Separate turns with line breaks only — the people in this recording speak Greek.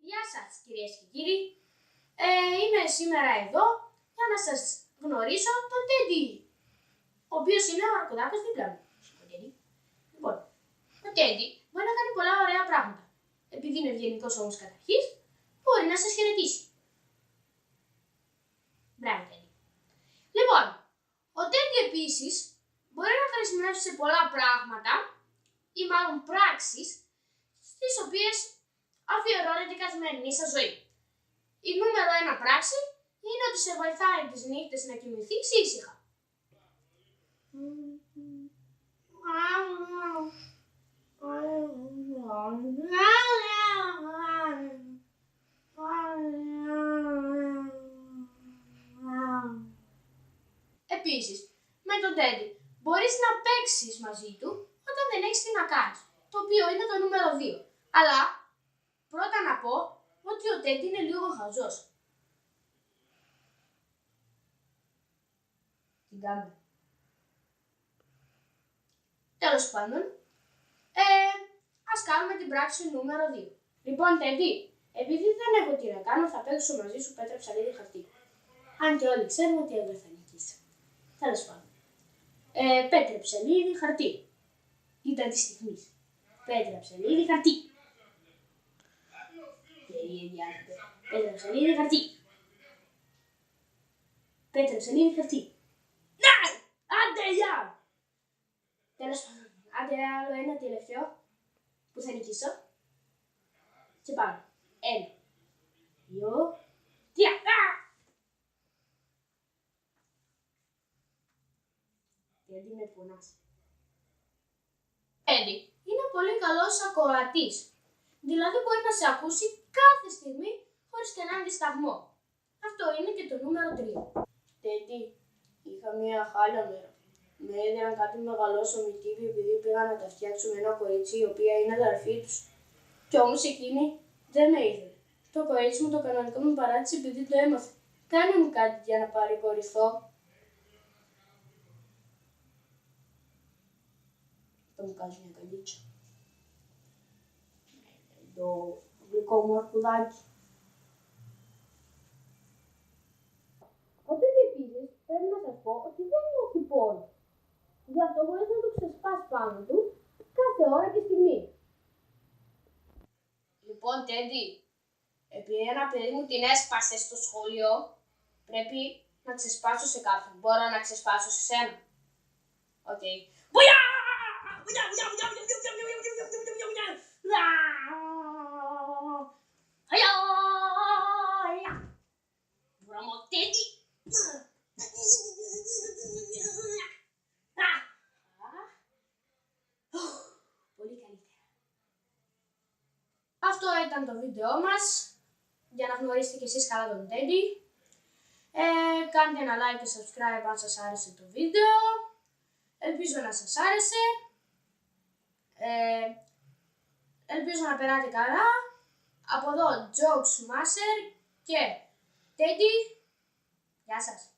Γεια σας κυρίες και κύριοι, είμαι σήμερα εδώ για να σας γνωρίσω τον Τέντι, ο οποίος είναι ο αρκουδάκος δίπλα μου. Λοιπόν, ο Τέντι μπορεί να κάνει πολλά ωραία πράγματα. Επειδή είναι ευγενικός όμως καταρχής, μπορεί να σας χαιρετήσει. Μπράβο Τέντι. Λοιπόν, ο Τέντι επίσης μπορεί να χρησιμεύσει σε πολλά πράγματα ή μάλλον πράξεις στις οποίες αφιερώνεται η καθημερινή σας ζωή. Η νούμερο 1 πράξη είναι ότι σε βοηθάει τις νύχτες να κοιμηθείς ήσυχα. Επίσης, με τον Τέντι μπορείς να παίξεις μαζί του όταν δεν έχεις τι να κάνεις, το οποίο είναι το νούμερο 2. Αλλά πρώτα να πω ότι ο Τέντι είναι λίγο χαζός. Την κάνουμε. Τέλος πάντων, ας κάνουμε την πράξη νούμερο 2. Λοιπόν Τέντι, επειδή δεν έχω τι να κάνω, θα παίξω μαζί σου πέτρα, ψαλίδι, χαρτί. Αν και όλοι ξέρουμε ότι εγώ θα νικήσω. Τέλος πάντων. Πέτρα, ψαλίδι, χαρτί. Ήταν τη στιγμή. Πέτρα, ψαλίδι, χαρτί. Πέτρα, ψαλίδι, χαρτί. Πέτρα, ψαλίδι, χαρτί. Ναι! Άντε, γεια! Τέλος πάντων. Άντε, άλλο ένα τελευταίο που θα νικήσω. Και πάμε. 1, 2, 3. Τέντι με πονάς. Τέντι είναι πολύ καλός ακροατής. Δηλαδή μπορεί να σε ακούσει κάθε στιγμή χωρίς κανέναν δισταγμό. Αυτό είναι και το νούμερο 3. Τέντι, είχα μία χάλια μέρα. Με έδιναν κάτι μεγαλόσωμητήβι επειδή πήγα να τα φτιάξω με ένα κορίτσι η οποία είναι αδερφή τους. Κι όμως εκείνη δεν με ήθελε. Το κορίτσι μου το κανονικό μου παράτησε επειδή το έμαθε. Κάνε μου κάτι για να παρηγορηθώ. Θα μου κάνεις μια καλίτσα. Το γλυκό μου αρκουδάκι. Οπότε επίσης πρέπει να σας πω ότι δεν είναι οχυπόλο. Γι' αυτό μπορείς να το ξεσπάς πάνω του κάθε ώρα και στιγμή. Λοιπόν Τέντι, επειδή ένα παιδί μου την έσπασε στο σχολείο, πρέπει να ξεσπάσω σε κάποιον. Μπορώ να ξεσπάσω σε σένα. Οκ. Μπουλιά! Μπράβο Τέντι! Πολύ καλύτερα. Αυτό ήταν το βίντεο μας, για να γνωρίσετε κι εσείς καλά τον Τέντι. Κάντε ένα like και subscribe αν σας άρεσε το βίντεο. Ελπίζω να σας άρεσε. Ελπίζω να περάτε καλά. Από εδώ, Jokes Master και Τέντι. Γεια σας.